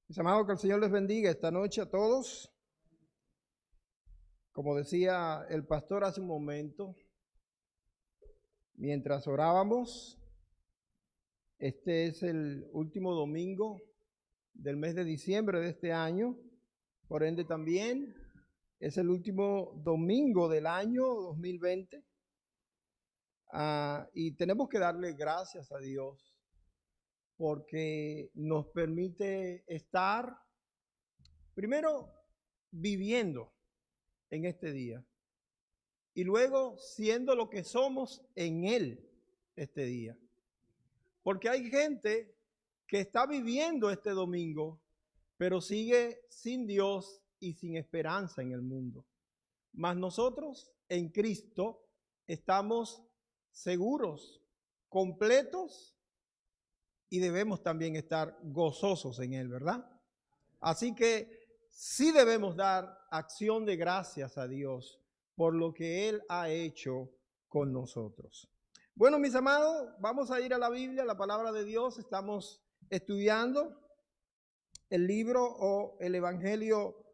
Mis amados, que el Señor les bendiga esta noche a todos. Como decía el pastor hace un momento, mientras orábamos, este es el último domingo del mes de diciembre de este año, por ende también es el último domingo del año 2020. Y tenemos que darle gracias a Dios porque nos permite estar, primero, viviendo en este día y luego siendo lo que somos en Él este día. Porque hay gente que está viviendo este domingo, pero sigue sin Dios y sin esperanza en el mundo. Mas nosotros en Cristo estamos seguros, completos, y debemos también estar gozosos en Él, ¿verdad? Así que sí debemos dar acción de gracias a Dios por lo que Él ha hecho con nosotros. Bueno, mis amados, vamos a ir a la Biblia, la palabra de Dios. Estamos estudiando el libro o el Evangelio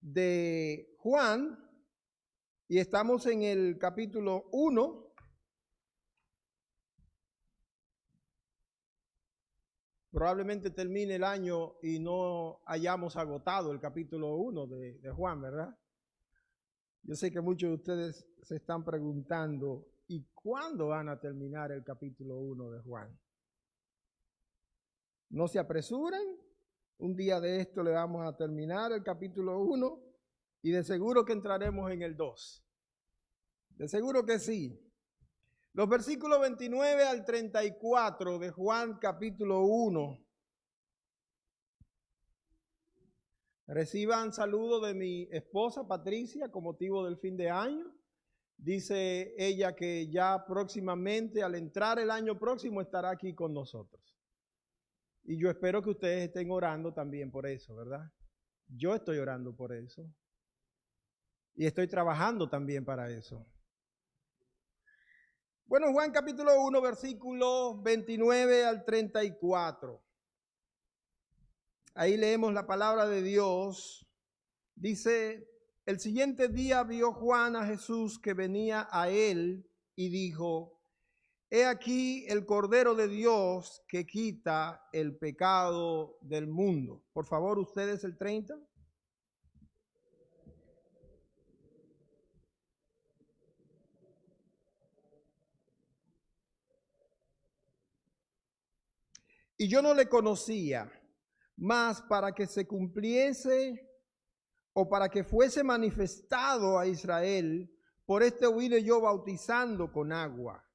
de Juan y estamos en el capítulo 1. Probablemente termine el año y no hayamos agotado el capítulo 1 de Juan, ¿verdad? Yo sé que muchos de ustedes se están preguntando, ¿y cuándo van a terminar el capítulo 1 de Juan? No se apresuren, un día de esto le vamos a terminar el capítulo 1 y de seguro que entraremos en el 2. De seguro que sí. Los versículos 29 al 34 de Juan capítulo 1. Reciban saludos de mi esposa Patricia con motivo del fin de año. Dice ella que ya próximamente, al entrar el año próximo, estará aquí con nosotros. Y yo espero que ustedes estén orando también por eso, ¿verdad? Yo estoy orando por eso. Y estoy trabajando también para eso. Bueno, Juan capítulo 1, versículos 29 al 34. Ahí leemos la palabra de Dios. Dice, el siguiente día vio Juan a Jesús que venía a él y dijo, he aquí el Cordero de Dios que quita el pecado del mundo. Por favor, ustedes el 30. Y yo no le conocía, mas para que se cumpliese o para que fuese manifestado a Israel, por este vine yo bautizando con agua.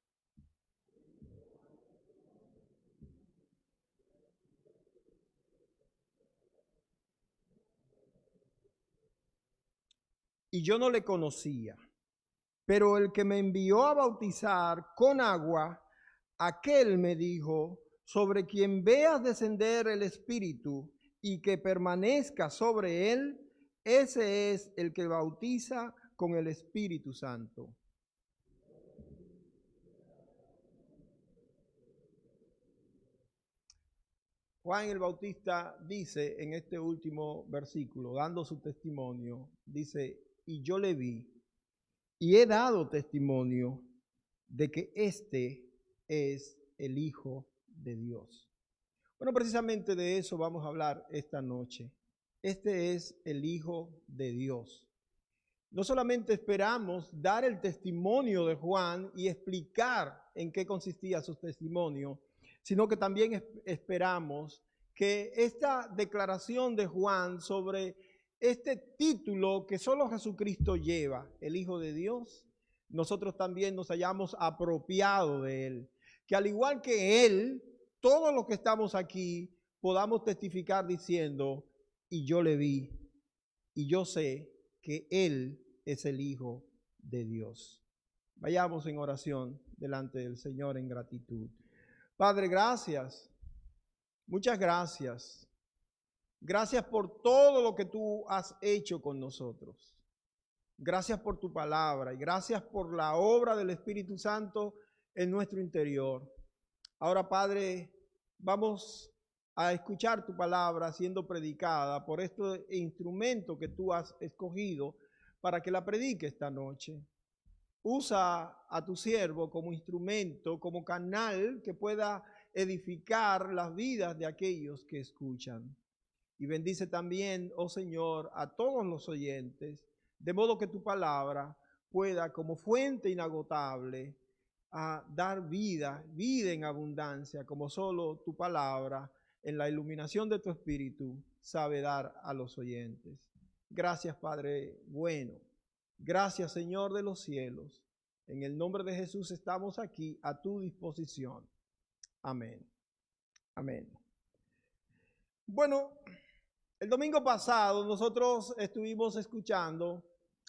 Y yo no le conocía, pero el que me envió a bautizar con agua, aquel me dijo, sobre quien veas descender el Espíritu y que permanezca sobre él, ese es el que bautiza con el Espíritu Santo. Juan el Bautista dice en este último versículo, dando su testimonio, dice, y yo le vi y he dado testimonio de que este es el Hijo de Dios. Bueno, precisamente de eso vamos a hablar esta noche. Este es el Hijo de Dios. No solamente esperamos dar el testimonio de Juan y explicar en qué consistía su testimonio, sino que también esperamos que esta declaración de Juan sobre este título que solo Jesucristo lleva, el Hijo de Dios, nosotros también nos hayamos apropiado de él. Que al igual que él, todos los que estamos aquí podamos testificar diciendo, y yo le vi, y yo sé que él es el Hijo de Dios. Vayamos en oración delante del Señor en gratitud. Padre, gracias. Muchas gracias. Gracias por todo lo que tú has hecho con nosotros. Gracias por tu palabra y gracias por la obra del Espíritu Santo en nuestro interior. Ahora, Padre, vamos a escuchar tu palabra siendo predicada por este instrumento que tú has escogido para que la predique esta noche. Usa a tu siervo como instrumento, como canal que pueda edificar las vidas de aquellos que escuchan. Y bendice también, oh Señor, a todos los oyentes, de modo que tu palabra pueda, como fuente inagotable, a dar vida en abundancia, como solo tu palabra, en la iluminación de tu Espíritu, sabe dar a los oyentes. Gracias, Padre bueno. Gracias, Señor de los cielos. En el nombre de Jesús estamos aquí a tu disposición. Amén. Amén. Bueno, el domingo pasado nosotros estuvimos escuchando,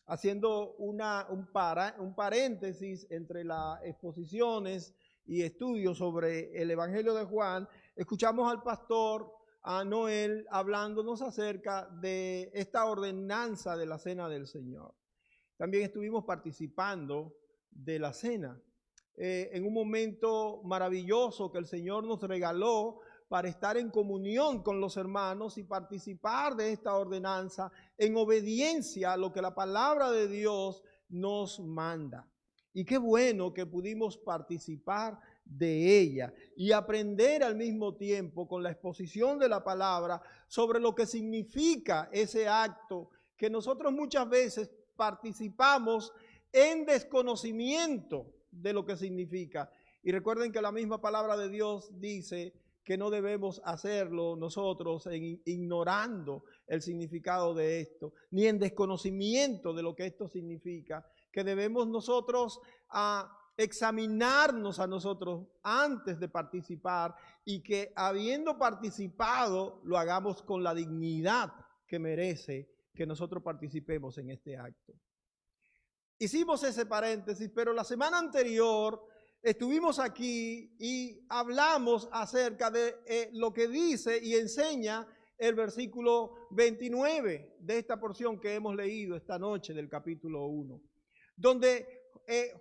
haciendo un paréntesis entre las exposiciones y estudios sobre el Evangelio de Juan. Escuchamos al pastor, a Noel, hablándonos acerca de esta ordenanza de la cena del Señor. También estuvimos participando de la cena, en un momento maravilloso que el Señor nos regaló para estar en comunión con los hermanos y participar de esta ordenanza en obediencia a lo que la palabra de Dios nos manda. Y qué bueno que pudimos participar de ella y aprender al mismo tiempo con la exposición de la palabra sobre lo que significa ese acto que nosotros muchas veces participamos en desconocimiento de lo que significa. Y recuerden que la misma palabra de Dios dice que no debemos hacerlo nosotros ignorando el significado de esto, ni en desconocimiento de lo que esto significa, que debemos nosotros examinarnos a nosotros antes de participar y que habiendo participado lo hagamos con la dignidad que merece que nosotros participemos en este acto. Hicimos ese paréntesis, pero la semana anterior estuvimos aquí y hablamos acerca de lo que dice y enseña el versículo 29 de esta porción que hemos leído esta noche del capítulo 1, donde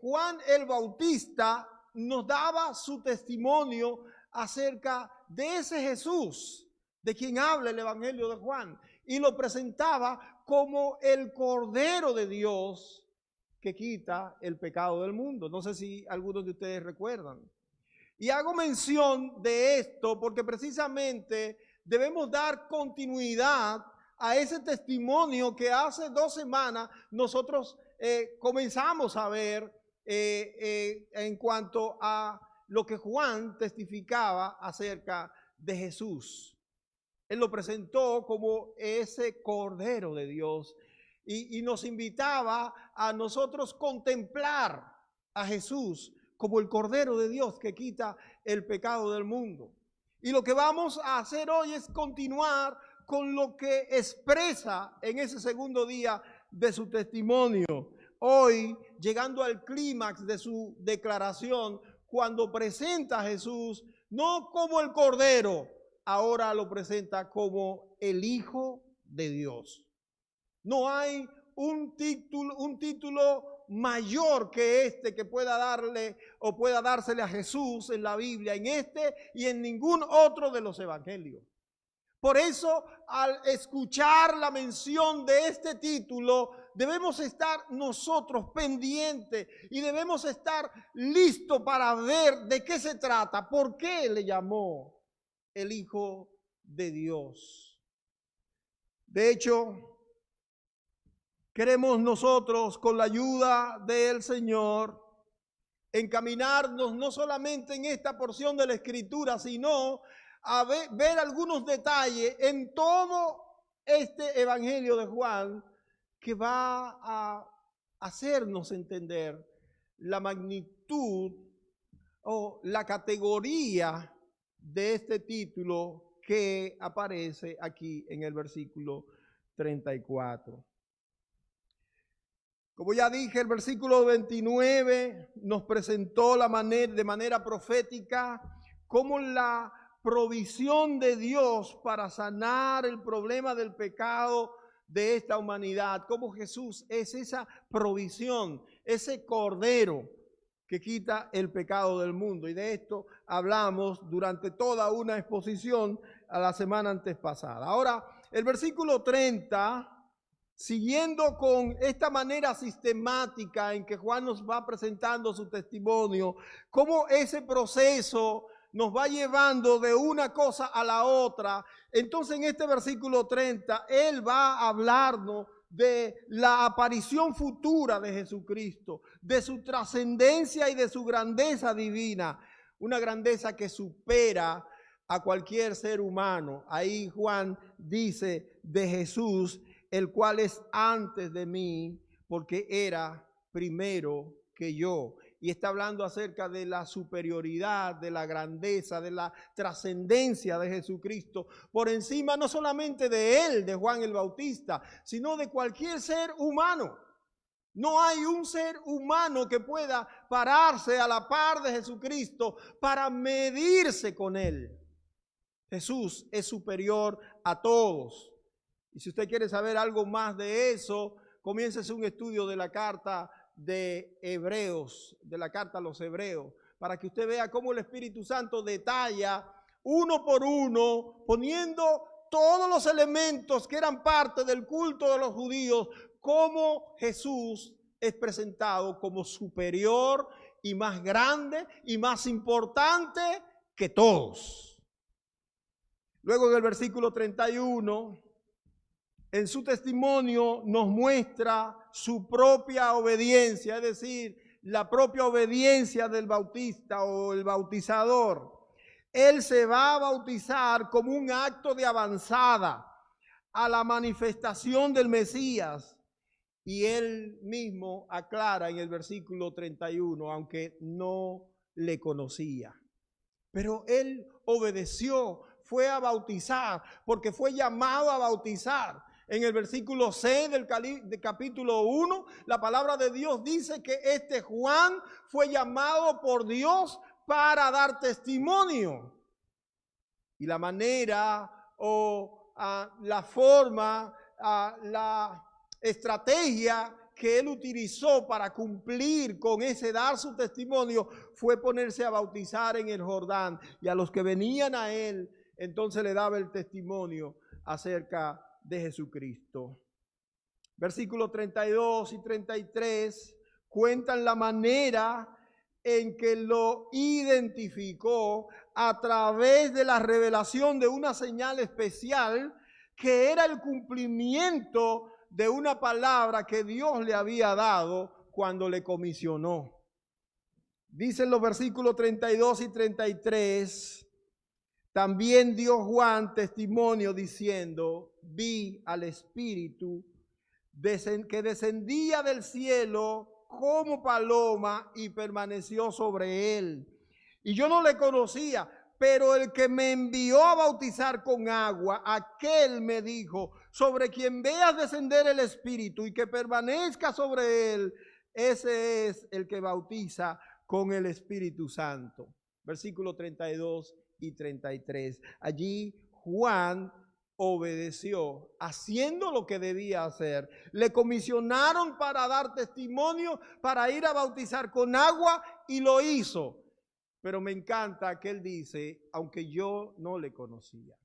Juan el Bautista nos daba su testimonio acerca de ese Jesús de quien habla el Evangelio de Juan y lo presentaba como el Cordero de Dios que quita el pecado del mundo. No sé si algunos de ustedes recuerdan. Y hago mención de esto porque precisamente debemos dar continuidad a ese testimonio que hace 2 semanas nosotros comenzamos a ver en cuanto a lo que Juan testificaba acerca de Jesús. Él lo presentó como ese Cordero de Dios y nos invitaba a nosotros contemplar a Jesús como el Cordero de Dios que quita el pecado del mundo. Y lo que vamos a hacer hoy es continuar con lo que expresa en ese segundo día de su testimonio. Hoy, llegando al clímax de su declaración, cuando presenta a Jesús no como el Cordero, ahora lo presenta como el Hijo de Dios. No hay un título mayor que este que pueda darle o pueda dársele a Jesús en la Biblia, en este y en ningún otro de los evangelios. Por eso, al escuchar la mención de este título, debemos estar nosotros pendientes y debemos estar listos para ver de qué se trata, por qué le llamó el Hijo de Dios. De hecho, queremos nosotros, con la ayuda del Señor, encaminarnos no solamente en esta porción de la Escritura, sino a ver algunos detalles en todo este Evangelio de Juan que va a hacernos entender la magnitud o la categoría de este título que aparece aquí en el versículo 34. Como ya dije, el versículo 29 nos presentó de manera profética cómo la provisión de Dios para sanar el problema del pecado de esta humanidad, cómo Jesús es esa provisión, ese Cordero que quita el pecado del mundo. Y de esto hablamos durante toda una exposición a la semana antes pasada. Ahora, el versículo 30, siguiendo con esta manera sistemática en que Juan nos va presentando su testimonio, cómo ese proceso nos va llevando de una cosa a la otra. Entonces en este versículo 30, él va a hablarnos de la aparición futura de Jesucristo, de su trascendencia y de su grandeza divina, una grandeza que supera a cualquier ser humano. Ahí Juan dice de Jesús, el cual es antes de mí, porque era primero que yo. Y está hablando acerca de la superioridad, de la grandeza, de la trascendencia de Jesucristo, por encima no solamente de él, de Juan el Bautista, sino de cualquier ser humano. No hay un ser humano que pueda pararse a la par de Jesucristo para medirse con él. Jesús es superior a todos. Y si usted quiere saber algo más de eso, comiéncese un estudio de la carta de Hebreos, de la carta a los Hebreos, para que usted vea cómo el Espíritu Santo detalla uno por uno, poniendo todos los elementos que eran parte del culto de los judíos, cómo Jesús es presentado como superior y más grande y más importante que todos. Luego en el versículo 31, en su testimonio nos muestra su propia obediencia, es decir, la propia obediencia del bautista o el bautizador. Él se va a bautizar como un acto de avanzada a la manifestación del Mesías. Y él mismo aclara en el versículo 31, aunque no le conocía. Pero él obedeció, fue a bautizar, porque fue llamado a bautizar. En el versículo 6 del capítulo 1, la palabra de Dios dice que este Juan fue llamado por Dios para dar testimonio. Y la manera o la forma, la estrategia que él utilizó para cumplir con ese dar su testimonio fue ponerse a bautizar en el Jordán. Y a los que venían a él, entonces le daba el testimonio acerca de Jesucristo. Versículos 32 y 33 cuentan la manera en que lo identificó a través de la revelación de una señal especial que era el cumplimiento de una palabra que Dios le había dado cuando le comisionó. Dicen los versículos 32 y 33, también dio Juan testimonio diciendo, vi al Espíritu que descendía del cielo como paloma y permaneció sobre él. Y yo no le conocía, pero el que me envió a bautizar con agua, aquel me dijo, sobre quien veas descender el Espíritu y que permanezca sobre él, ese es el que bautiza con el Espíritu Santo. Versículo 32 y 33. Allí Juan obedeció, haciendo lo que debía hacer. Le comisionaron para dar testimonio, para ir a bautizar con agua y lo hizo. Pero me encanta que él dice, aunque yo no le conocía.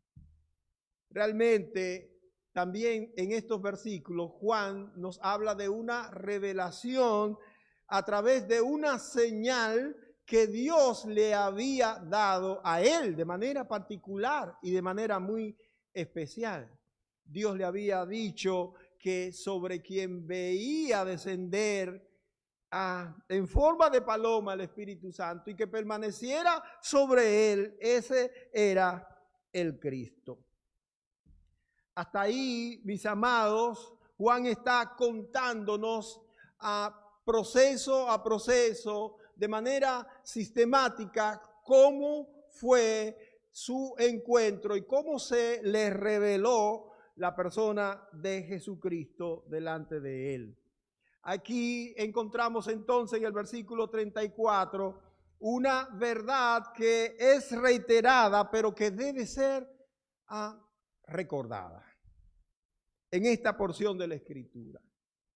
Realmente también en estos versículos Juan nos habla de una revelación a través de una señal que Dios le había dado a él de manera particular y de manera muy especial. Dios le había dicho que sobre quien veía descender en forma de paloma el Espíritu Santo y que permaneciera sobre él, ese era el Cristo. Hasta ahí, mis amados, Juan está contándonos a proceso, de manera sistemática, cómo fue su encuentro y cómo se le reveló la persona de Jesucristo delante de él. Aquí encontramos entonces en el versículo 34 una verdad que es reiterada, pero que debe ser recordada en esta porción de la Escritura.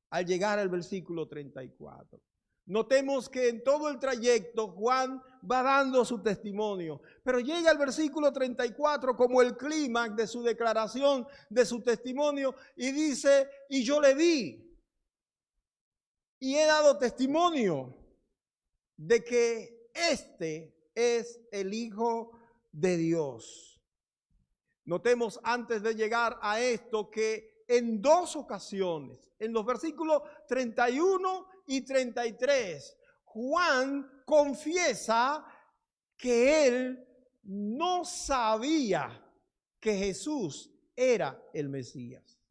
Al llegar al versículo 34, Notemos que en todo el trayecto Juan va dando su testimonio, pero llega el versículo 34 como el clímax de su declaración, de su testimonio, y dice, y yo le vi, y he dado testimonio de que este es el Hijo de Dios. Notemos antes de llegar a esto que en dos ocasiones, en los versículos 31 y 33, Juan confiesa que él no sabía que Jesús era el Mesías.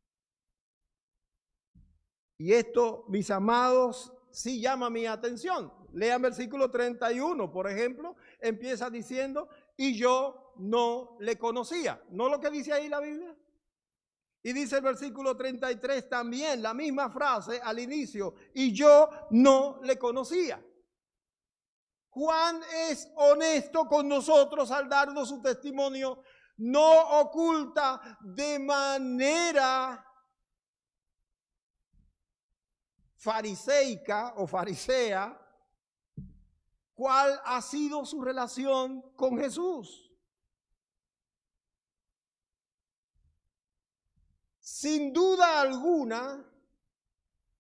Y esto, mis amados, sí llama mi atención. Lean versículo 31, por ejemplo, empieza diciendo, y yo no le conocía. ¿No lo que dice ahí la Biblia? Y dice el versículo 33 también, la misma frase al inicio, y yo no le conocía. Juan es honesto con nosotros al darnos su testimonio, no oculta de manera fariseica o farisea cuál ha sido su relación con Jesús. Sin duda alguna,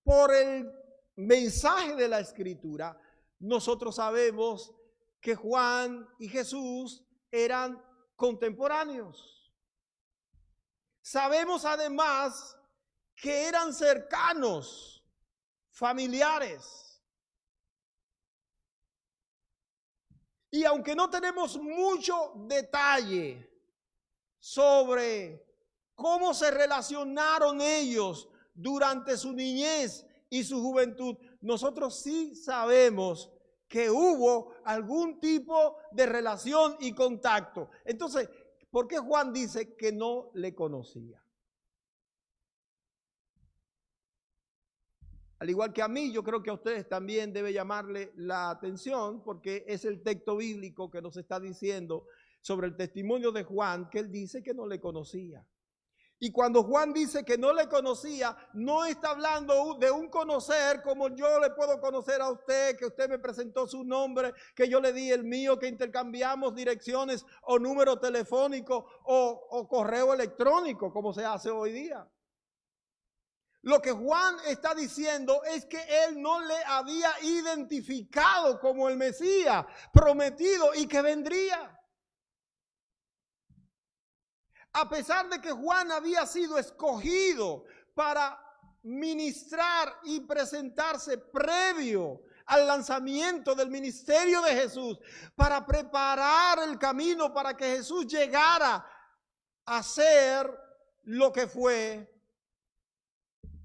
por el mensaje de la Escritura, nosotros sabemos que Juan y Jesús eran contemporáneos. Sabemos además que eran cercanos, familiares. Y aunque no tenemos mucho detalle sobre cómo se relacionaron ellos durante su niñez y su juventud, nosotros sí sabemos que hubo algún tipo de relación y contacto. Entonces, ¿por qué Juan dice que no le conocía? Al igual que a mí, yo creo que a ustedes también debe llamarle la atención, porque es el texto bíblico que nos está diciendo sobre el testimonio de Juan, que él dice que no le conocía. Y cuando Juan dice que no le conocía, no está hablando de un conocer como yo le puedo conocer a usted, que usted me presentó su nombre, que yo le di el mío, que intercambiamos direcciones o número telefónico o correo electrónico, como se hace hoy día. Lo que Juan está diciendo es que él no le había identificado como el Mesías prometido y que vendría. A pesar de que Juan había sido escogido para ministrar y presentarse previo al lanzamiento del ministerio de Jesús, para preparar el camino para que Jesús llegara a ser lo que fue,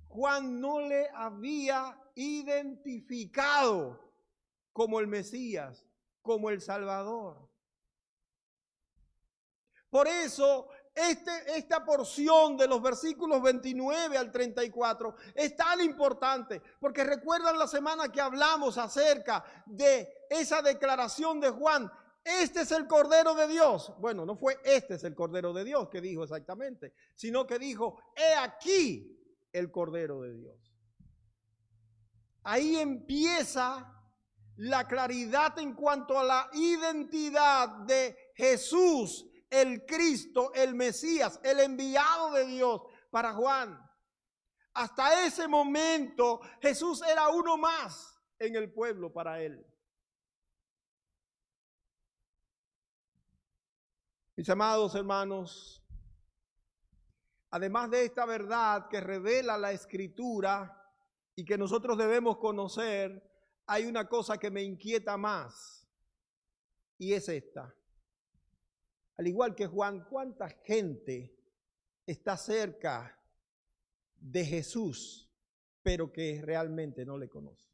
Juan no le había identificado como el Mesías, como el Salvador. Por eso esta porción de los versículos 29 al 34 es tan importante, porque recuerdan la semana que hablamos acerca de esa declaración de Juan, este es el Cordero de Dios. Bueno, no fue este es el Cordero de Dios que dijo exactamente, sino que dijo, he aquí el Cordero de Dios. Ahí empieza la claridad en cuanto a la identidad de Jesús, el Cristo, el Mesías, el enviado de Dios para Juan. Hasta ese momento Jesús era uno más en el pueblo para él. Mis amados hermanos, además de esta verdad que revela la Escritura y que nosotros debemos conocer, hay una cosa que me inquieta más, y es esta. Al igual que Juan, ¿cuánta gente está cerca de Jesús, pero que realmente no le conoce?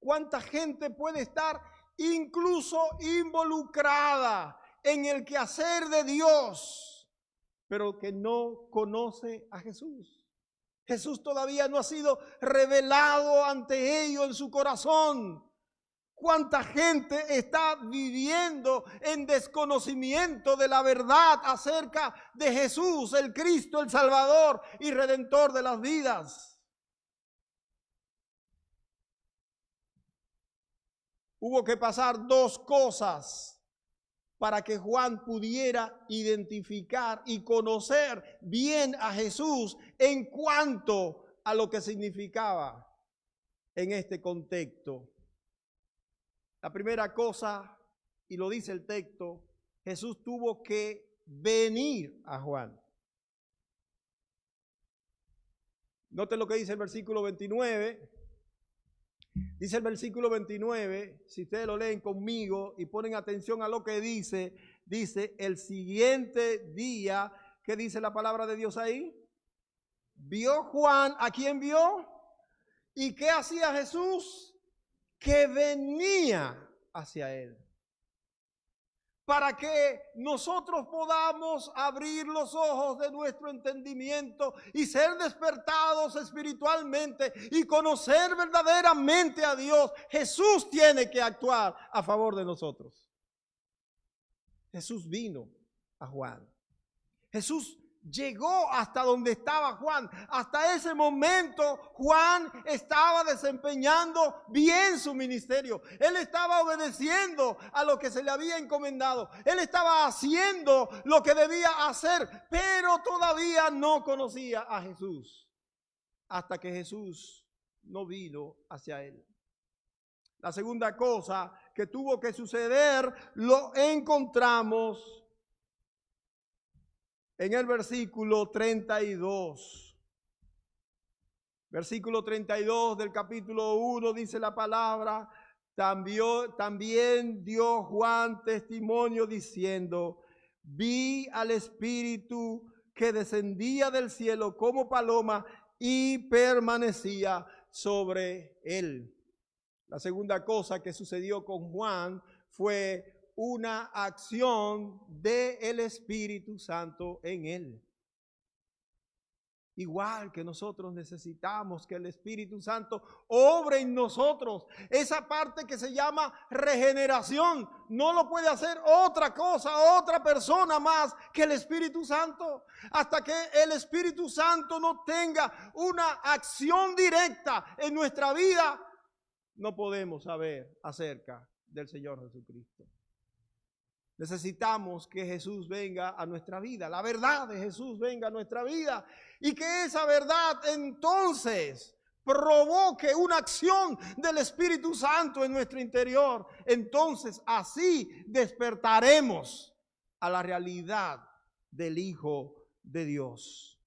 ¿Cuánta gente puede estar incluso involucrada en el quehacer de Dios, pero que no conoce a Jesús? Jesús todavía no ha sido revelado ante ellos en su corazón. ¿Cuánta gente está viviendo en desconocimiento de la verdad acerca de Jesús, el Cristo, el Salvador y Redentor de las vidas? hubo que pasar dos cosas para que Juan pudiera identificar y conocer bien a Jesús en cuanto a lo que significaba en este contexto. La primera cosa, y lo dice el texto, Jesús tuvo que venir a Juan. Noten lo que dice el versículo 29. Dice el versículo 29, si ustedes lo leen conmigo y ponen atención a lo que dice, dice el siguiente día, ¿qué dice la palabra de Dios ahí? Vio Juan, ¿a quién vio? ¿Y qué hacía Jesús? Que venía hacia él. Para que nosotros podamos abrir los ojos de nuestro entendimiento y ser despertados espiritualmente y conocer verdaderamente a Dios, Jesús tiene que actuar a favor de nosotros. Jesús vino a Juan. Jesús llegó hasta donde estaba Juan. Hasta ese momento Juan estaba desempeñando bien su ministerio. Él estaba obedeciendo a lo que se le había encomendado. Él estaba haciendo lo que debía hacer, pero todavía no conocía a Jesús. Hasta que Jesús no vino hacia él. La segunda cosa que tuvo que suceder lo encontramos en el versículo 32. Versículo 32 del capítulo 1 dice la palabra, también dio Juan testimonio diciendo, vi al Espíritu que descendía del cielo como paloma y permanecía sobre él. La segunda cosa que sucedió con Juan fue una acción del Espíritu Santo en él. Igual que nosotros necesitamos que el Espíritu Santo obre en nosotros. Esa parte que se llama regeneración no lo puede hacer otra cosa, otra persona más que el Espíritu Santo. Hasta que el Espíritu Santo no tenga una acción directa en nuestra vida, no podemos saber acerca del Señor Jesucristo. Necesitamos que Jesús venga a nuestra vida, la verdad de Jesús venga a nuestra vida y que esa verdad entonces provoque una acción del Espíritu Santo en nuestro interior. Entonces así despertaremos a la realidad del Hijo de Dios.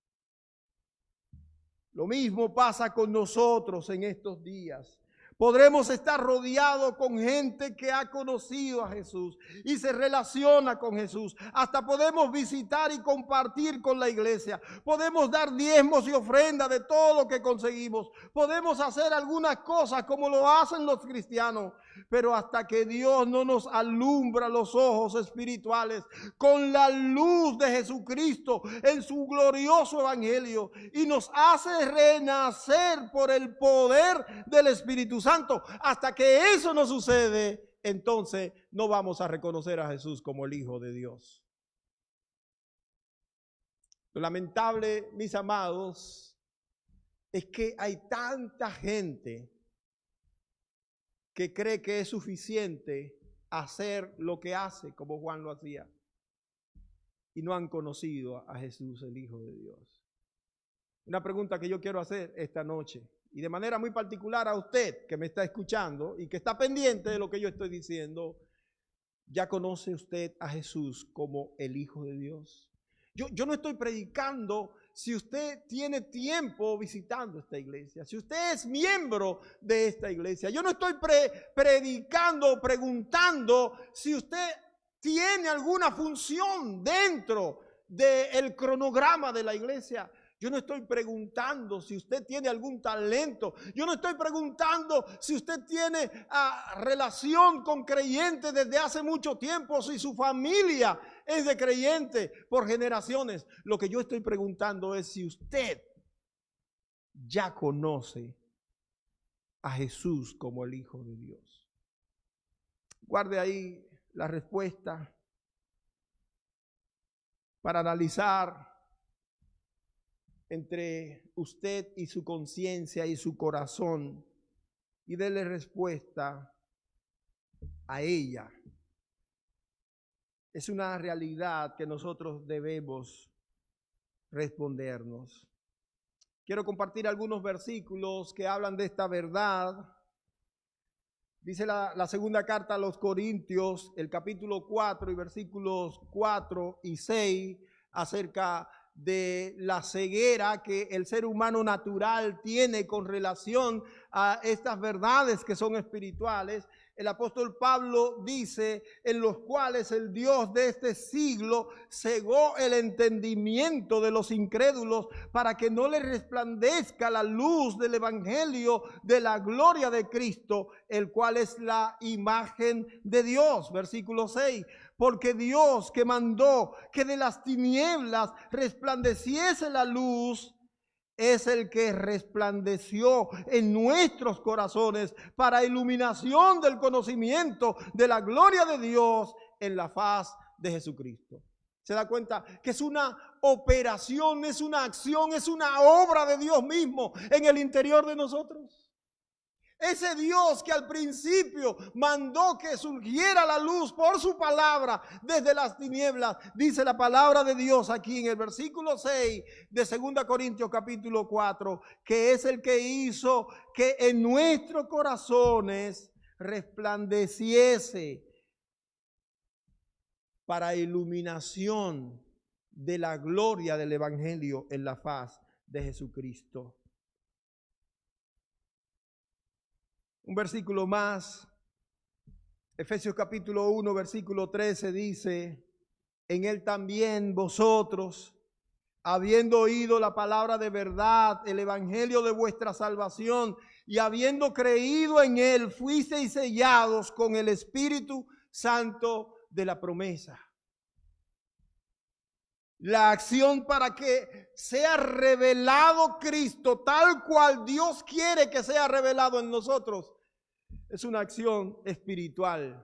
Lo mismo pasa con nosotros en estos días. Podremos estar rodeados con gente que ha conocido a Jesús y se relaciona con Jesús. Hasta podemos visitar y compartir con la iglesia. Podemos dar diezmos y ofrendas de todo lo que conseguimos. Podemos hacer algunas cosas como lo hacen los cristianos. Pero hasta que Dios no nos alumbra los ojos espirituales con la luz de Jesucristo en su glorioso evangelio y nos hace renacer por el poder del Espíritu Santo, hasta que eso no sucede, entonces no vamos a reconocer a Jesús como el Hijo de Dios. Lo lamentable, mis amados, es que hay tanta gente que cree que es suficiente hacer lo que hace como Juan lo hacía y no han conocido a Jesús, el Hijo de Dios. Una pregunta que yo quiero hacer esta noche y de manera muy particular a usted que me está escuchando y que está pendiente de lo que yo estoy diciendo, ¿ya conoce usted a Jesús como el Hijo de Dios? Yo no estoy predicando si usted tiene tiempo visitando esta iglesia, si usted es miembro de esta iglesia. Yo no estoy predicando, preguntando si usted tiene alguna función dentro del cronograma de la iglesia. Yo no estoy preguntando si usted tiene algún talento. Yo no estoy preguntando si usted tiene relación con creyentes desde hace mucho tiempo, si su familia es de creyente por generaciones. Lo que yo estoy preguntando es si usted ya conoce a Jesús como el Hijo de Dios. Guarde ahí la respuesta para analizar entre usted y su conciencia y su corazón y déle respuesta a ella. Es una realidad que nosotros debemos respondernos. Quiero compartir algunos versículos que hablan de esta verdad. Dice la segunda carta a los Corintios, el capítulo 4 y versículos 4 y 6, acerca de la ceguera que el ser humano natural tiene con relación a estas verdades que son espirituales. El apóstol Pablo dice, en los cuales el Dios de este siglo cegó el entendimiento de los incrédulos para que no les resplandezca la luz del evangelio de la gloria de Cristo, el cual es la imagen de Dios. Versículo 6. Porque Dios, que mandó que de las tinieblas resplandeciese la luz, es el que resplandeció en nuestros corazones para iluminación del conocimiento de la gloria de Dios en la faz de Jesucristo. ¿Se da cuenta que es una operación, es una acción, es una obra de Dios mismo en el interior de nosotros? Ese Dios que al principio mandó que surgiera la luz por su palabra desde las tinieblas, dice la palabra de Dios aquí en el versículo 6 de 2 Corintios capítulo 4, que es el que hizo que en nuestros corazones resplandeciese para iluminación de la gloria del evangelio en la faz de Jesucristo. Un versículo más, Efesios capítulo 1, versículo 13 dice, en él también vosotros, habiendo oído la palabra de verdad, el evangelio de vuestra salvación, y habiendo creído en él, fuisteis sellados con el Espíritu Santo de la promesa. La acción para que sea revelado Cristo tal cual Dios quiere que sea revelado en nosotros es una acción espiritual.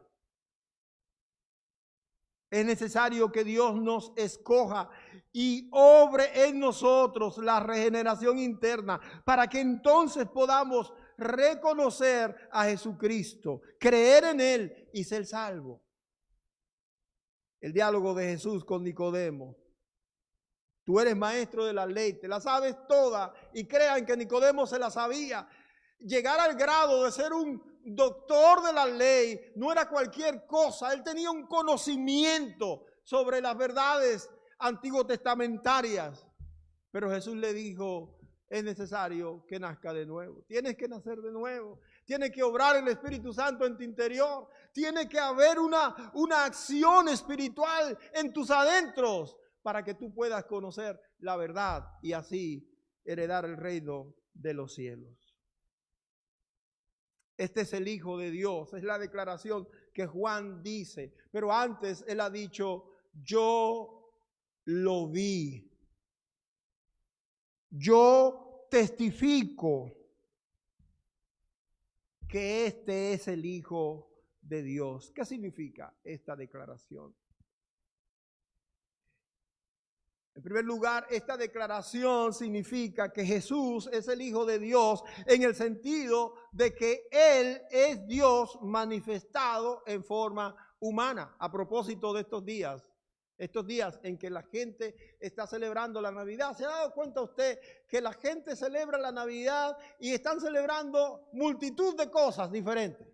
Es necesario que Dios nos escoja y obre en nosotros la regeneración interna para que entonces podamos reconocer a Jesucristo, creer en Él y ser salvo. El diálogo de Jesús con Nicodemo. Tú eres maestro de la ley, te la sabes toda, y crean que Nicodemo se la sabía. Llegar al grado de ser un doctor de la ley no era cualquier cosa. Él tenía un conocimiento sobre las verdades antiguo testamentarias. Pero Jesús le dijo, es necesario que nazca de nuevo. Tienes que nacer de nuevo. Tiene que obrar el Espíritu Santo en tu interior. Tiene que haber una acción espiritual en tus adentros, para que tú puedas conocer la verdad y así heredar el reino de los cielos. Este es el Hijo de Dios, es la declaración que Juan dice. Pero antes él ha dicho, yo lo vi. Yo testifico que este es el Hijo de Dios. ¿Qué significa esta declaración? En primer lugar, esta declaración significa que Jesús es el Hijo de Dios en el sentido de que Él es Dios manifestado en forma humana. A propósito de estos días en que la gente está celebrando la Navidad, ¿se ha dado cuenta usted que la gente celebra la Navidad y están celebrando multitud de cosas diferentes?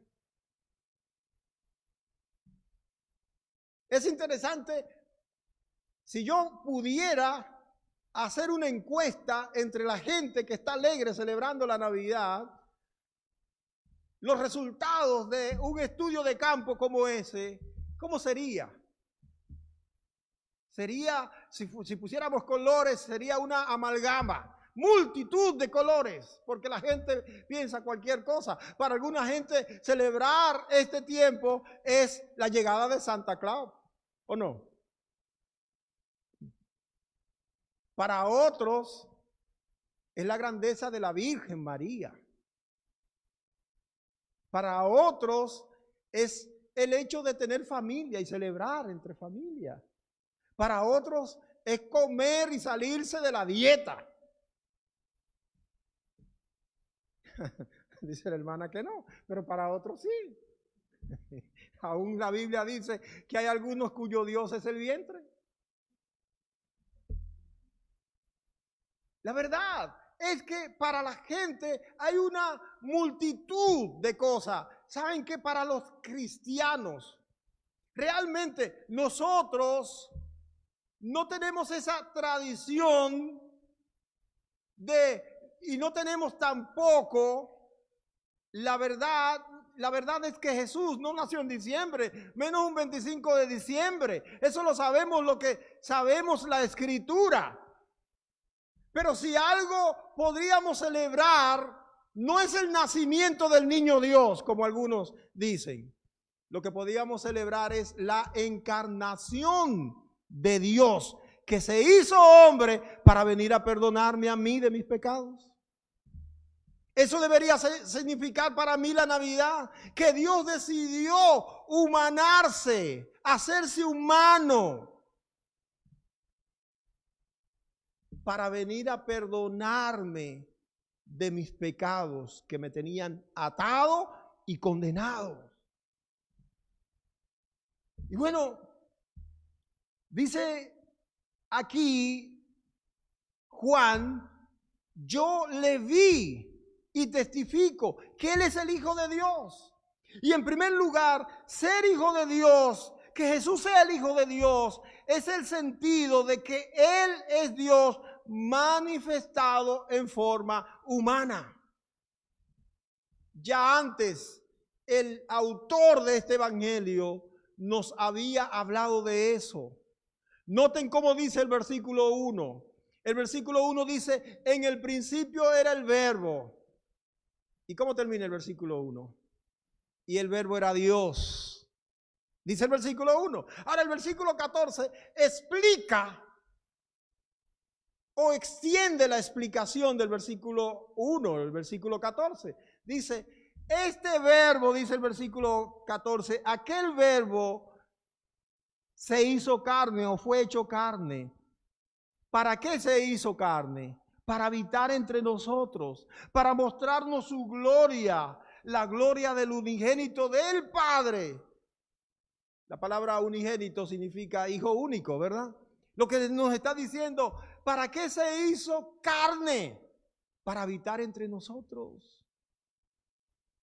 Es interesante. Si yo pudiera hacer una encuesta entre la gente que está alegre celebrando la Navidad, los resultados de un estudio de campo como ese, ¿cómo sería? Sería, si pusiéramos colores, sería una amalgama, multitud de colores, porque la gente piensa cualquier cosa. Para alguna gente celebrar este tiempo es la llegada de Santa Claus, ¿o no? Para otros es la grandeza de la Virgen María. Para otros es el hecho de tener familia y celebrar entre familia. Para otros es comer y salirse de la dieta. Dice la hermana que no, pero para otros sí. Aún la Biblia dice que hay algunos cuyo Dios es el vientre. La verdad es que para la gente hay una multitud de cosas. ¿Saben que para los cristianos, realmente nosotros no tenemos esa tradición y no tenemos tampoco la verdad es que Jesús no nació en diciembre, menos un 25 de diciembre. Eso lo sabemos, lo que sabemos la Escritura. Pero si algo podríamos celebrar, no es el nacimiento del niño Dios, como algunos dicen. Lo que podríamos celebrar es la encarnación de Dios, que se hizo hombre para venir a perdonarme a mí de mis pecados. Eso debería significar para mí la Navidad, que Dios decidió humanarse, hacerse humano, para venir a perdonarme de mis pecados que me tenían atado y condenado. Y bueno, dice aquí Juan, yo le vi y testifico que Él es el Hijo de Dios. Y en primer lugar, ser Hijo de Dios, que Jesús sea el Hijo de Dios, es el sentido de que Él es Dios manifestado en forma humana. Ya antes, el autor de este evangelio nos había hablado de eso. Noten cómo dice el versículo 1. El versículo 1 dice, en el principio era el verbo. ¿Y cómo termina el versículo 1? Y el verbo era Dios. Dice el versículo 1. Ahora el versículo 14 explica o extiende la explicación del versículo 1, el versículo 14. Dice, este verbo, dice el versículo 14, aquel verbo se hizo carne o fue hecho carne. ¿Para qué se hizo carne? Para habitar entre nosotros, para mostrarnos su gloria, la gloria del unigénito del Padre. La palabra unigénito significa hijo único, ¿verdad? Lo que nos está diciendo, ¿para qué se hizo carne? Para habitar entre nosotros.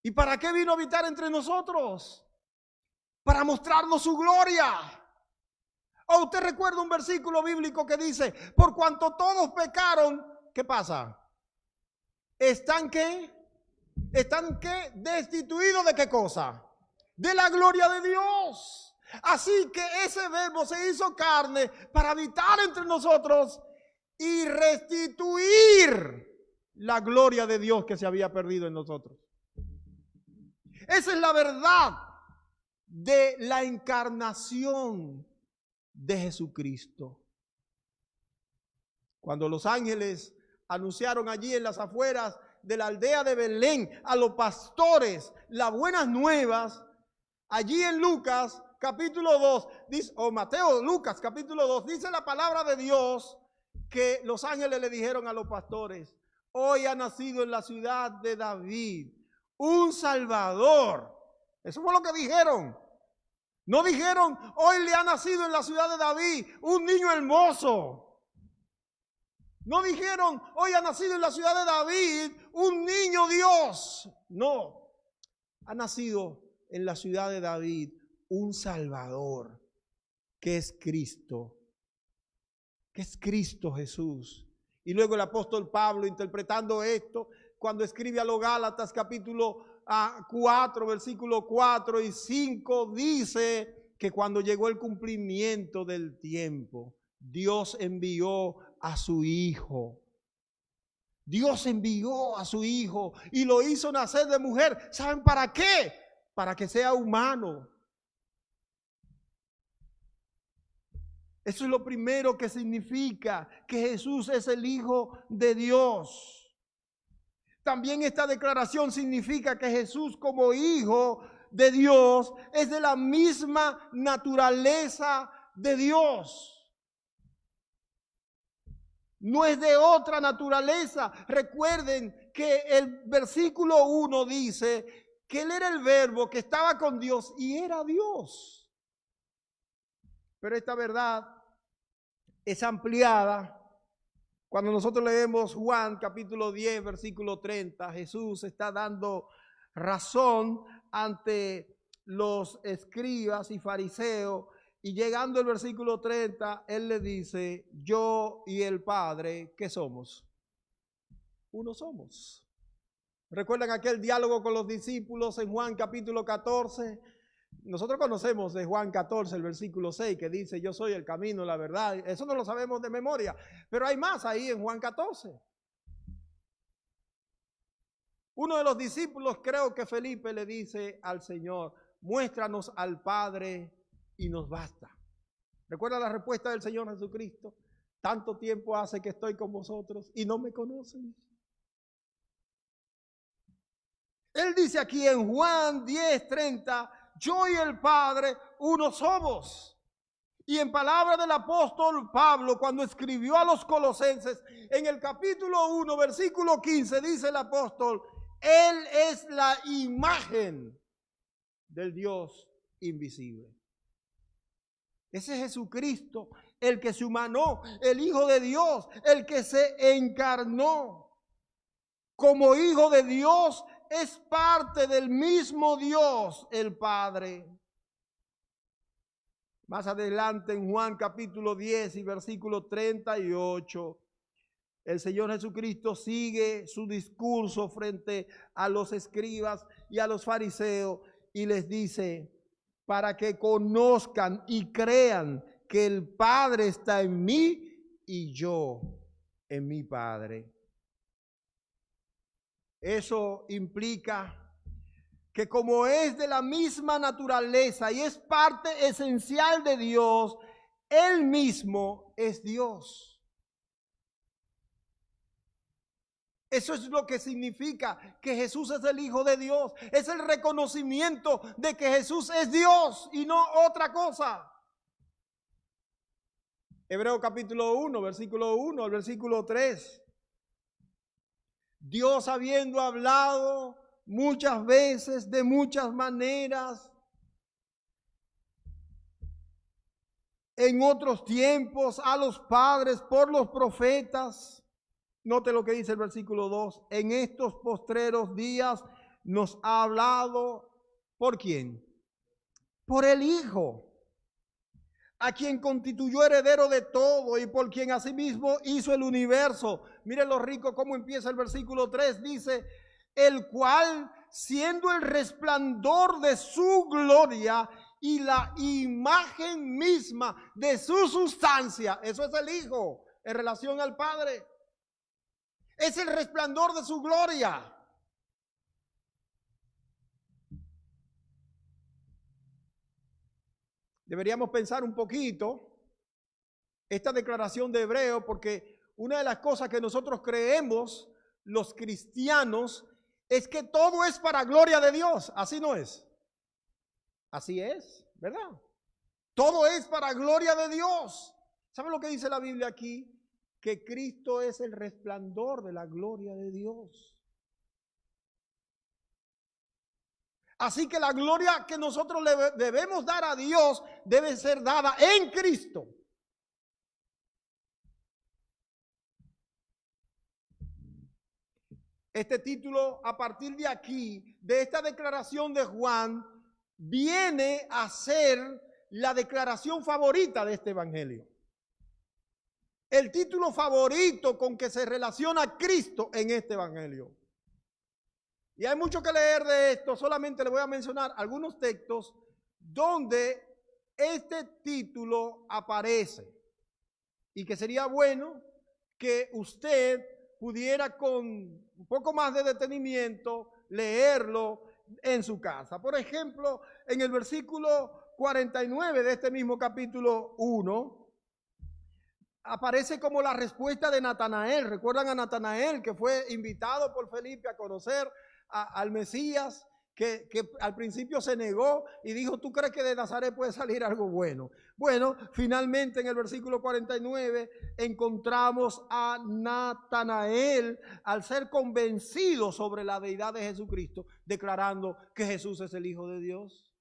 ¿Y para qué vino a habitar entre nosotros? Para mostrarnos su gloria. ¿O usted recuerda un versículo bíblico que dice, por cuanto todos pecaron, ¿qué pasa? ¿Están qué? ¿Están qué? ¿Destituidos de qué cosa? De la gloria de Dios. Así que ese verbo se hizo carne para habitar entre nosotros y restituir la gloria de Dios que se había perdido en nosotros. Esa es la verdad de la encarnación de Jesucristo. Cuando los ángeles anunciaron allí en las afueras de la aldea de Belén a los pastores las buenas nuevas, allí en Lucas capítulo 2, dice, o Mateo, Lucas capítulo 2, dice la palabra de Dios que los ángeles le dijeron a los pastores, hoy ha nacido en la ciudad de David un Salvador. Eso fue lo que dijeron. No dijeron, hoy le ha nacido en la ciudad de David un niño hermoso. No dijeron, hoy ha nacido en la ciudad de David un niño Dios. No, ha nacido en la ciudad de David un Salvador, que es Cristo. Que es Cristo Jesús. Y luego el apóstol Pablo, interpretando esto, cuando escribe a los Gálatas capítulo 4, versículo 4 y 5, dice que cuando llegó el cumplimiento del tiempo, Dios envió a su Hijo. Dios envió a su Hijo y lo hizo nacer de mujer. ¿Saben para qué? Para que sea humano. Eso es lo primero que significa que Jesús es el Hijo de Dios. También esta declaración significa que Jesús como Hijo de Dios es de la misma naturaleza de Dios. No es de otra naturaleza. Recuerden que el versículo 1 dice que Él era el Verbo, que estaba con Dios y era Dios. Pero esta verdad es ampliada cuando nosotros leemos Juan capítulo 10, versículo 30. Jesús está dando razón ante los escribas y fariseos, y llegando al versículo 30, Él le dice: yo y el Padre, ¿qué somos? Uno somos. ¿Recuerdan aquel diálogo con los discípulos en Juan capítulo 14? Nosotros conocemos de Juan 14 el versículo 6 que dice: yo soy el camino, la verdad. Eso no lo sabemos de memoria, pero hay más ahí en Juan 14. Uno de los discípulos, creo que Felipe, le dice al Señor: muéstranos al Padre y nos basta. ¿Recuerda la respuesta del Señor Jesucristo? Tanto tiempo hace que estoy con vosotros y no me conocen. Él dice aquí en Juan 10:30, yo y el Padre uno somos. Y en palabras del apóstol Pablo, cuando escribió a los colosenses, en el capítulo 1, versículo 15, dice el apóstol: Él es la imagen del Dios invisible. Ese es Jesucristo, el que se humanó, el Hijo de Dios, el que se encarnó. Como Hijo de Dios, es parte del mismo Dios, el Padre. Más adelante en Juan capítulo 10 y versículo 38, el Señor Jesucristo sigue su discurso frente a los escribas y a los fariseos y les dice: para que conozcan y crean que el Padre está en mí y yo en mi Padre. Eso implica que como es de la misma naturaleza y es parte esencial de Dios, Él mismo es Dios. Eso es lo que significa que Jesús es el Hijo de Dios. Es el reconocimiento de que Jesús es Dios y no otra cosa. Hebreos capítulo 1, versículo 1 al versículo 3. Dios, habiendo hablado muchas veces, de muchas maneras, en otros tiempos a los padres por los profetas. Note lo que dice el versículo 2. En estos postreros días nos ha hablado, ¿por quién? Por el Hijo, a quien constituyó heredero de todo y por quien asimismo hizo el universo. Miren lo rico cómo empieza el versículo 3. Dice: el cual, siendo el resplandor de su gloria y la imagen misma de su sustancia. Eso es el Hijo en relación al Padre. Es el resplandor de su gloria. Deberíamos pensar un poquito esta declaración de Hebreo, porque una de las cosas que nosotros creemos, los cristianos, es que todo es para gloria de Dios. Así no es. Así es, ¿verdad? Todo es para gloria de Dios. ¿Saben lo que dice la Biblia aquí? Que Cristo es el resplandor de la gloria de Dios. Así que la gloria que nosotros le debemos dar a Dios debe ser dada en Cristo. Este título, a partir de aquí, de esta declaración de Juan, viene a ser la declaración favorita de este evangelio. El título favorito con que se relaciona a Cristo en este evangelio. Y hay mucho que leer de esto, solamente le voy a mencionar algunos textos donde este título aparece. Y que sería bueno que usted pudiera con un poco más de detenimiento leerlo en su casa. Por ejemplo, en el versículo 49 de este mismo capítulo 1, aparece como la respuesta de Natanael. ¿Recuerdan a Natanael, que fue invitado por Felipe a conocer al Mesías, que al principio se negó y dijo, ¿tú crees que de Nazaret puede salir algo bueno? Bueno, finalmente en el versículo 49 encontramos a Natanael al ser convencido sobre la deidad de Jesucristo, declarando que Jesús es el Hijo de Dios.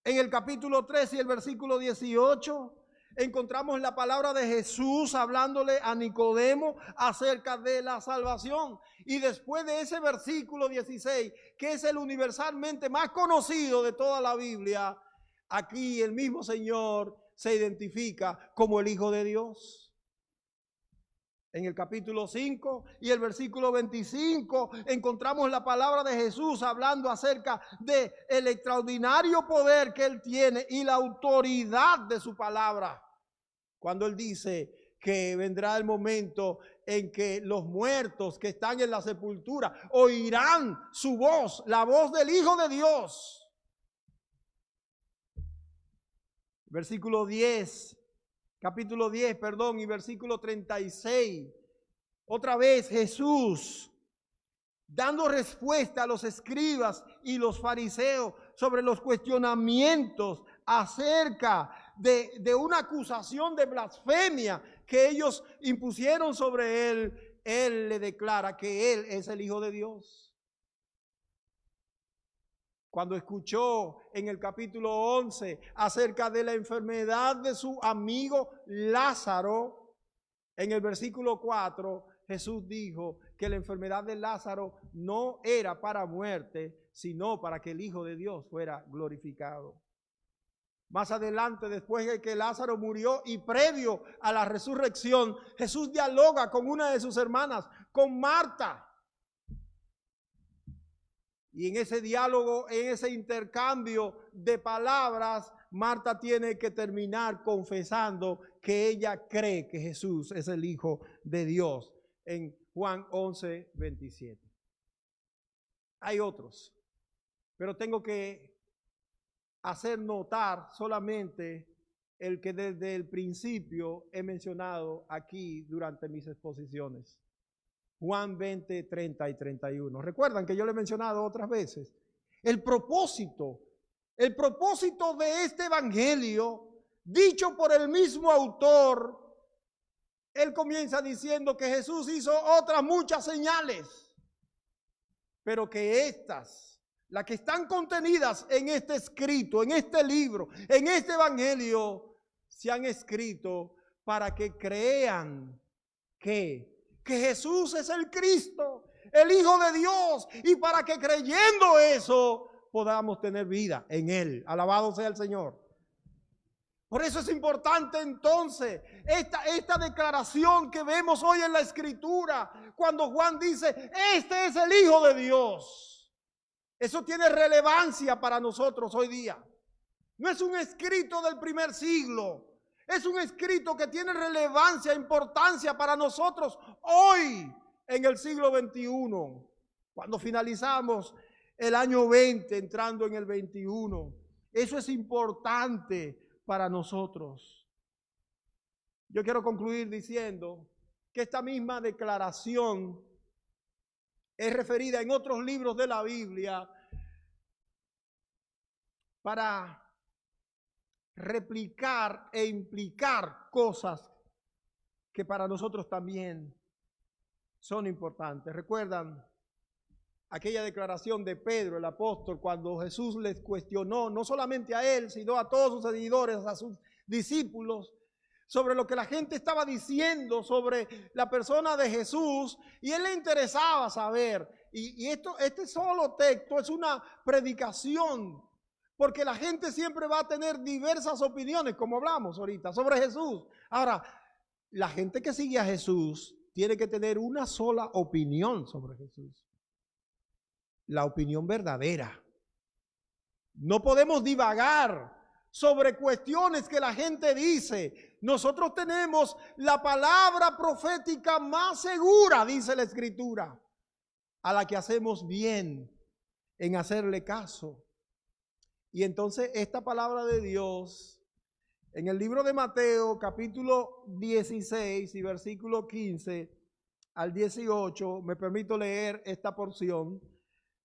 En el capítulo 3 y el versículo 18 encontramos la palabra de Jesús hablándole a Nicodemo acerca de la salvación. Y después de ese versículo 16, que es el universalmente más conocido de toda la Biblia, aquí el mismo Señor se identifica como el Hijo de Dios. En el capítulo 5 y el versículo 25 encontramos la palabra de Jesús hablando acerca del extraordinario poder que Él tiene y la autoridad de su palabra. Cuando Él dice que vendrá el momento en que los muertos que están en la sepultura oirán su voz, la voz del Hijo de Dios. Versículo 10. Capítulo 10, perdón, y versículo 36. Otra vez Jesús dando respuesta a los escribas y los fariseos sobre los cuestionamientos acerca de una acusación de blasfemia que ellos impusieron sobre él. Él le declara que Él es el Hijo de Dios. Cuando escuchó en el capítulo 11 acerca de la enfermedad de su amigo Lázaro, en el versículo 4, Jesús dijo que la enfermedad de Lázaro no era para muerte, sino para que el Hijo de Dios fuera glorificado. Más adelante, después de que Lázaro murió y previo a la resurrección, Jesús dialoga con una de sus hermanas, con Marta. Y en ese diálogo, en ese intercambio de palabras, Marta tiene que terminar confesando que ella cree que Jesús es el Hijo de Dios. En Juan 11, 27. Hay otros, pero tengo que hacer notar solamente el que desde el principio he mencionado aquí durante mis exposiciones. Juan 20, 30 y 31. Recuerdan que yo le he mencionado otras veces. El propósito de este evangelio, dicho por el mismo autor, él comienza diciendo que Jesús hizo otras muchas señales, pero que estas, las que están contenidas en este escrito, en este libro, en este evangelio, se han escrito para que crean que Jesús es el Cristo, el Hijo de Dios, y para que creyendo eso podamos tener vida en Él. Alabado sea el Señor. Por eso es importante entonces esta declaración que vemos hoy en la Escritura, cuando Juan dice, este es el Hijo de Dios. Eso tiene relevancia para nosotros hoy día. No es un escrito del primer siglo. Es un escrito que tiene relevancia, importancia para nosotros hoy en el siglo XXI, cuando finalizamos el año 20, entrando en el 21. Eso es importante para nosotros. Yo quiero concluir diciendo que esta misma declaración es referida en otros libros de la Biblia para replicar e implicar cosas que para nosotros también son importantes. ¿Recuerdan aquella declaración de Pedro, el apóstol, cuando Jesús les cuestionó, no solamente a él, sino a todos sus seguidores, a sus discípulos, sobre lo que la gente estaba diciendo sobre la persona de Jesús, y él le interesaba saber, y este solo texto es una predicación, porque la gente siempre va a tener diversas opiniones, como hablamos ahorita, sobre Jesús. Ahora, la gente que sigue a Jesús tiene que tener una sola opinión sobre Jesús. La opinión verdadera. No podemos divagar sobre cuestiones que la gente dice. Nosotros tenemos la palabra profética más segura, dice la Escritura, a la que hacemos bien en hacerle caso. Y entonces esta palabra de Dios, en el libro de Mateo, capítulo 16 y versículo 15 al 18, me permito leer esta porción.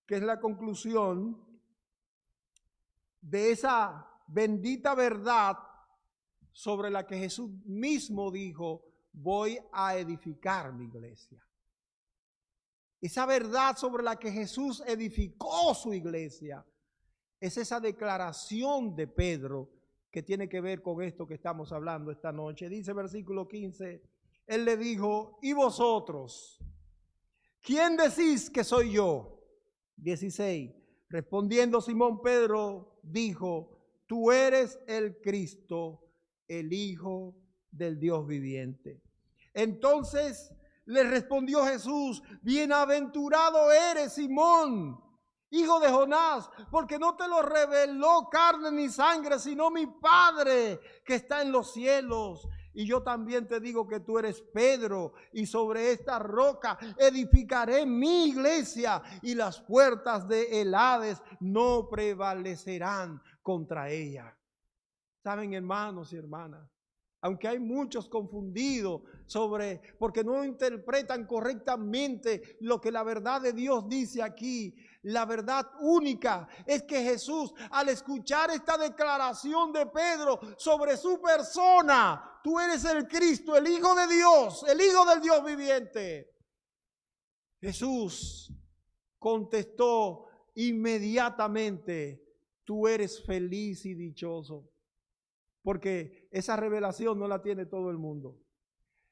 que es la conclusión de esa bendita verdad sobre la que Jesús mismo dijo: voy a edificar mi iglesia. Esa verdad sobre la que Jesús edificó su iglesia es esa declaración de Pedro que tiene que ver con esto que estamos hablando esta noche. Dice versículo 15, él le dijo: ¿y vosotros? ¿Quién decís que soy yo? 16, respondiendo Simón Pedro dijo: tú eres el Cristo, el Hijo del Dios viviente. Entonces le respondió Jesús: bienaventurado eres, Simón, hijo de Jonás, porque no te lo reveló carne ni sangre, sino mi Padre que está en los cielos. Y yo también te digo que tú eres Pedro, y sobre esta roca edificaré mi iglesia, y las puertas del Hades no prevalecerán contra ella. Saben, hermanos y hermanas, aunque hay muchos confundidos porque no interpretan correctamente lo que la verdad de Dios dice aquí, la verdad única es que Jesús, al escuchar esta declaración de Pedro sobre su persona: tú eres el Cristo, el Hijo de Dios, el Hijo del Dios viviente, Jesús contestó inmediatamente: tú eres feliz y dichoso. Porque esa revelación no la tiene todo el mundo.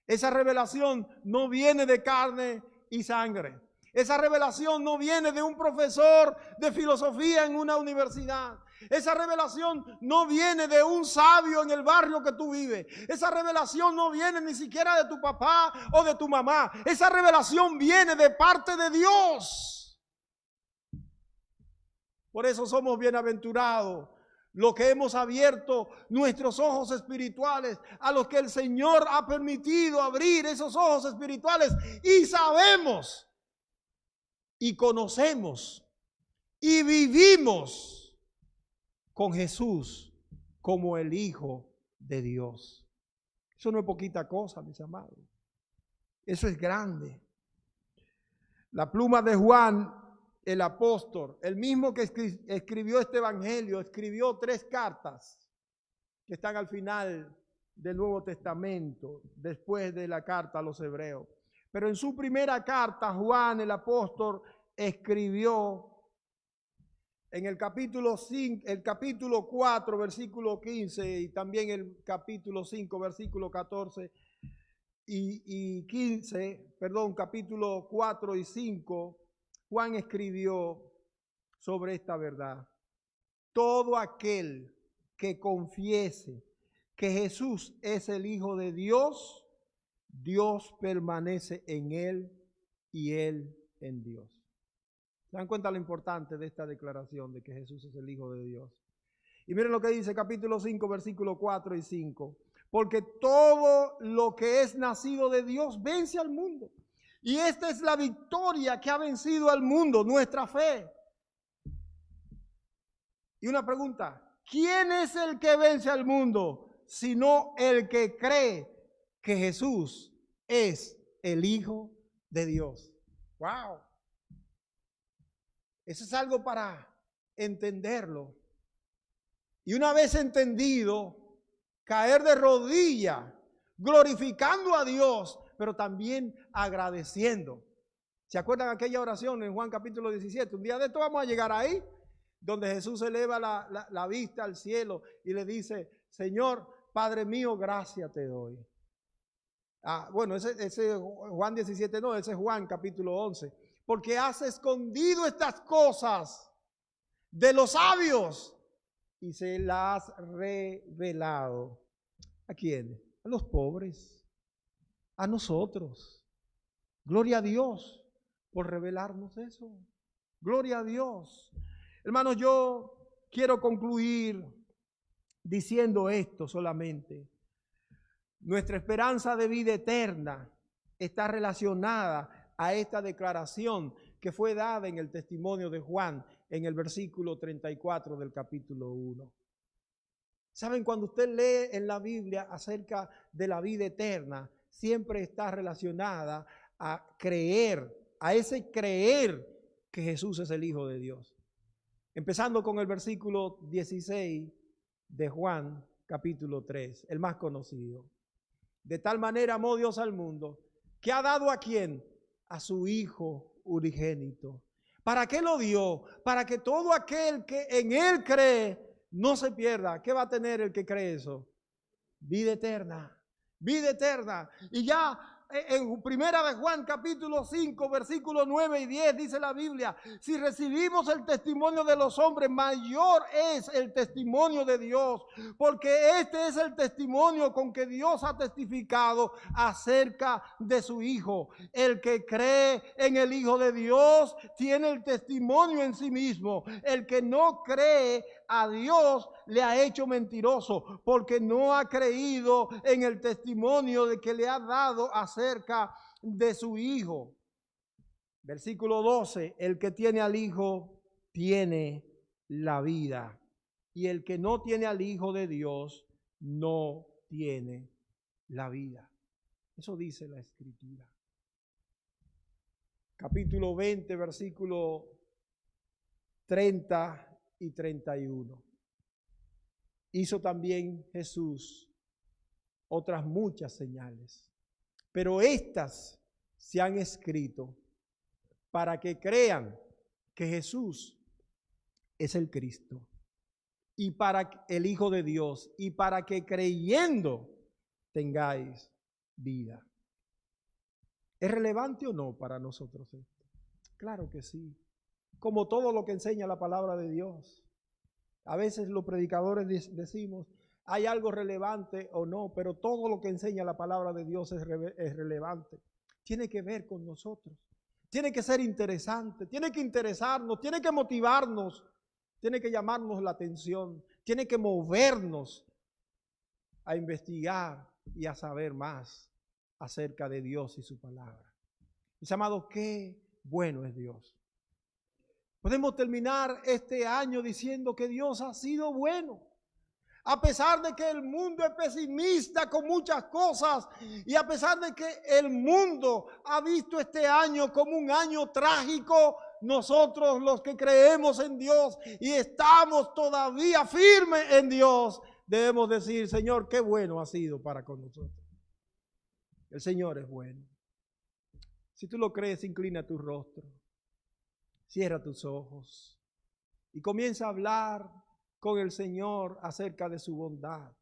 Esa revelación no viene de carne y sangre. Esa revelación no viene de un profesor de filosofía en una universidad. Esa revelación no viene de un sabio en el barrio que tú vives. Esa revelación no viene ni siquiera de tu papá o de tu mamá. Esa revelación viene de parte de Dios. Por eso somos bienaventurados los que hemos abierto nuestros ojos espirituales, a los que el Señor ha permitido abrir esos ojos espirituales, y sabemos y conocemos y vivimos con Jesús como el Hijo de Dios. Eso no es poquita cosa, mis amados. Eso es grande. La pluma de Juan, el apóstol, el mismo que escribió este evangelio, escribió 3 cartas que están al final del Nuevo Testamento, después de la carta a los hebreos. Pero en su primera carta, Juan, el apóstol, escribió en el capítulo 4, versículo 15, y también el capítulo 5, versículo 14 y 15, capítulo 4 y 5, Juan escribió sobre esta verdad: todo aquel que confiese que Jesús es el Hijo de Dios, Dios permanece en él y él en Dios. ¿Se dan cuenta lo importante de esta declaración de que Jesús es el Hijo de Dios? Y miren lo que dice capítulo 5, versículos 4 y 5. Porque todo lo que es nacido de Dios vence al mundo. Y esta es la victoria que ha vencido al mundo, nuestra fe. Y una pregunta: ¿quién es el que vence al mundo? Sino el que cree que Jesús es el Hijo de Dios. ¡Wow! Eso es algo para entenderlo. Y una vez entendido, caer de rodillas, glorificando a Dios, pero también agradeciendo. ¿Se acuerdan aquella oración en Juan capítulo 17? Un día de esto vamos a llegar ahí, donde Jesús eleva la vista al cielo y le dice: Señor, Padre mío, gracias te doy. Bueno, ese Juan 17 no, ese es Juan capítulo 11. Porque has escondido estas cosas de los sabios y se las has revelado. ¿A quién? A los pobres, a nosotros. Gloria a Dios por revelarnos eso. Gloria a Dios. Hermanos, yo quiero concluir diciendo esto solamente. Nuestra esperanza de vida eterna está relacionada a esta declaración que fue dada en el testimonio de Juan en el versículo 34 del capítulo 1. ¿Saben? Cuando usted lee en la Biblia acerca de la vida eterna, siempre está relacionada a creer, a ese creer que Jesús es el Hijo de Dios. Empezando con el versículo 16 de Juan, capítulo 3, el más conocido. De tal manera amó Dios al mundo, que ha dado ¿a quién? A su Hijo unigénito. ¿Para qué lo dio? Para que todo aquel que en Él cree no se pierda. ¿Qué va a tener el que cree eso? Vida eterna. Vida eterna. Y ya en primera de Juan capítulo 5 versículos 9 y 10 dice la Biblia: si recibimos el testimonio de los hombres, mayor es el testimonio de Dios, porque este es el testimonio con que Dios ha testificado acerca de su Hijo. El que cree en el Hijo de Dios tiene el testimonio en sí mismo. El que no cree a Dios le ha hecho mentiroso, porque no ha creído en el testimonio de que le ha dado acerca de su Hijo. Versículo 12: el que tiene al Hijo tiene la vida, y el que no tiene al Hijo de Dios no tiene la vida. Eso dice la Escritura. Capítulo 20, versículo 30 y 31. Hizo también Jesús otras muchas señales, pero estas se han escrito para que crean que Jesús es el Cristo, y para el Hijo de Dios, y para que creyendo tengáis vida. ¿Es relevante o no para nosotros esto? Claro que sí. Como todo lo que enseña la palabra de Dios. A veces los predicadores decimos, hay algo relevante o no, pero todo lo que enseña la palabra de Dios es relevante. Tiene que ver con nosotros. Tiene que ser interesante, tiene que interesarnos, tiene que motivarnos, tiene que llamarnos la atención, tiene que movernos a investigar y a saber más acerca de Dios y su palabra. Mis amados, qué bueno es Dios. Podemos terminar este año diciendo que Dios ha sido bueno. A pesar de que el mundo es pesimista con muchas cosas, y a pesar de que el mundo ha visto este año como un año trágico, nosotros los que creemos en Dios y estamos todavía firmes en Dios, debemos decir: Señor, qué bueno ha sido para con nosotros. El Señor es bueno. Si tú lo crees, inclina tu rostro. Cierra tus ojos y comienza a hablar con el Señor acerca de su bondad.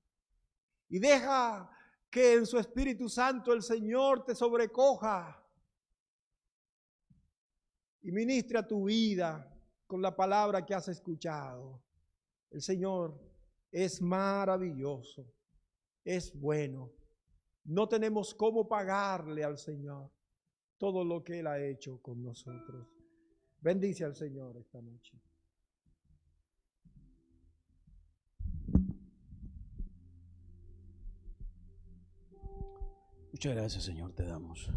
Y deja que en su Espíritu Santo el Señor te sobrecoja y ministre a tu vida con la palabra que has escuchado. El Señor es maravilloso, es bueno. No tenemos cómo pagarle al Señor todo lo que Él ha hecho con nosotros. Bendice al Señor esta noche. Muchas gracias, Señor, te damos.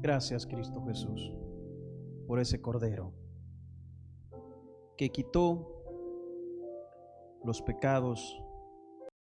Gracias, Cristo Jesús, por ese Cordero que quitó los pecados